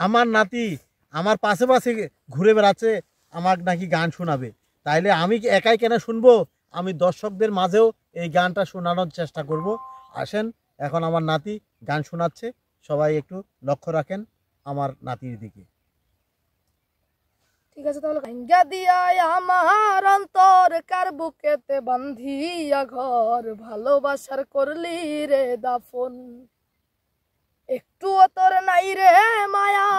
আমার নাতি আমার পাশে পাশে ঘুরে বেড়াচ্ছে, আমাকে নাকি গান শোনাবে। তাইলে আমি একাই কেন শুনবো? আমি দর্শকদের মাঝেও এই গানটা শোনানোর চেষ্টা করব। আসেন, এখন আমার নাতি গান শোনাচ্ছে, সবাই একটু লক্ষ্য রাখেন আমার নাতির দিকে। ঠিক আছে, তাহলে ভাঙ্গা দিয়াই আমার অন্তর কার বুকেতে বান্ধিয়া ঘর, ভালোবাসার করলি রে দাফন। একটুও তোর নাই রে মায়া,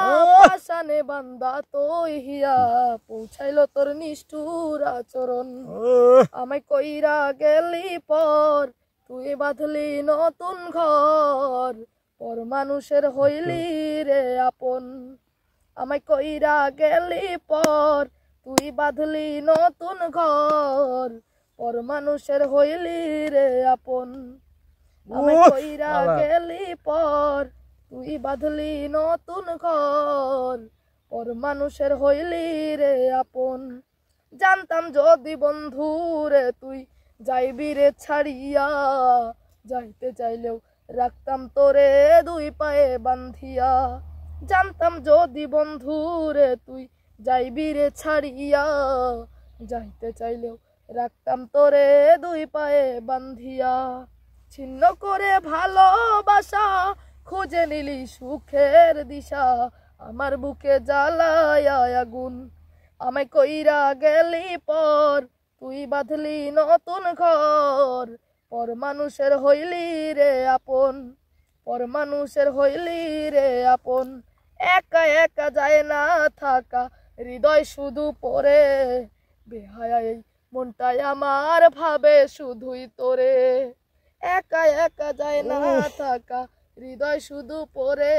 পাশানে বান্দা তোই হিয়া, পৌঁছাইলো তোর নিষ্ঠুর আচরণ। আমায় কইরা গেলি পর, তুই বাঁধলি নতুন ঘর, পর মানুষের হইলি রে আপন। আমায় কইরা গেলি পর, তুই বাঁধলি নতুন ঘর, পর মানুষের হইলি রে আপন। আমায় কইরা গেলি পর, তুই বাঁধলি নতুন ঘর, পর মানুষের হইলি রে আপন। জানতাম যদি বন্ধু রে তুই যাইবি রে ছাড়িয়া, যাইতে চাইলেও রাখতাম তোরে দুই পায়ে বান্ধিয়া। জানতাম যদি বন্ধু রে তুই যাইবি রে ছাড়িয়া, যাইতে চাইলেও রাখতাম তোরে দুই পায়ে বান্ধিয়া। ছিন্ন করে ভালোবাসা, খুঁজে নিলি সুখের দিশা, আমার বুকে জ্বালায় আগুন। আমায় কইরা গেলি পর, তুই বাঁধলি নতুন ঘর, পর মানুষের হইলি রে আপন, পর মানুষের হইলি রে আপন। একা একা যায় না থাকা, হৃদয় শুধু পড়ে, বেহায়া এই মনটাই আমার ভাবে শুধুই তোরে। একা একা যায় না থাকা, হৃদয় শুধু পড়ে,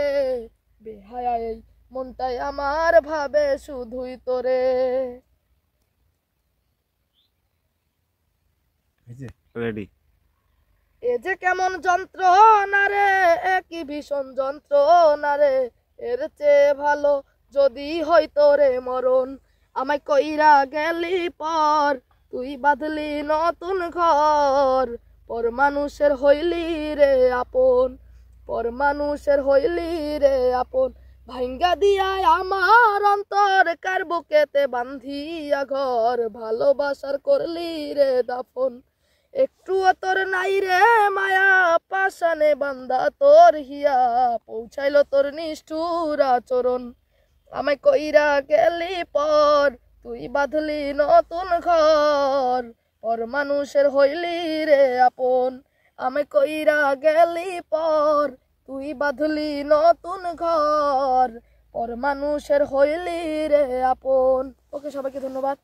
বেহায়া এই মনটাই আমার ভাবে শুধুই তোরে। রেডি। এ যে কেমন যন্ত্রণা রে, একই ভীষণ যন্ত্রণা রে, এর চেয়ে ভালো যদি হইতো রে মরণ। আমায় কইরা গেলি পর, তুই বাঁধলি নতুন ঘর, পর মানুষের হইলি রে আপন, পর মানুষের হইলি রে আপন। ভাঙ্গা দিয়াই আমার অন্তর কার বুকেতে বান্ধিয়া ঘর, ভালোবাসার করলি রে দাফন। একটুও তোর নাই রে মায়া, পাশানে বান্দা তোর হিয়া, পৌঁছাইলো তোর নিষ্ঠুর আচরণ। আমায় কইরা গেলি পর, তুই বাঁধলি নতুন ঘর, পর মানুষের হইলি রে আপন। আমায় কইরা গেলি পর, তুই বাঁধলি নতুন ঘর, পর মানুষের হইলি রে আপন। ওকে, সবাইকে ধন্যবাদ।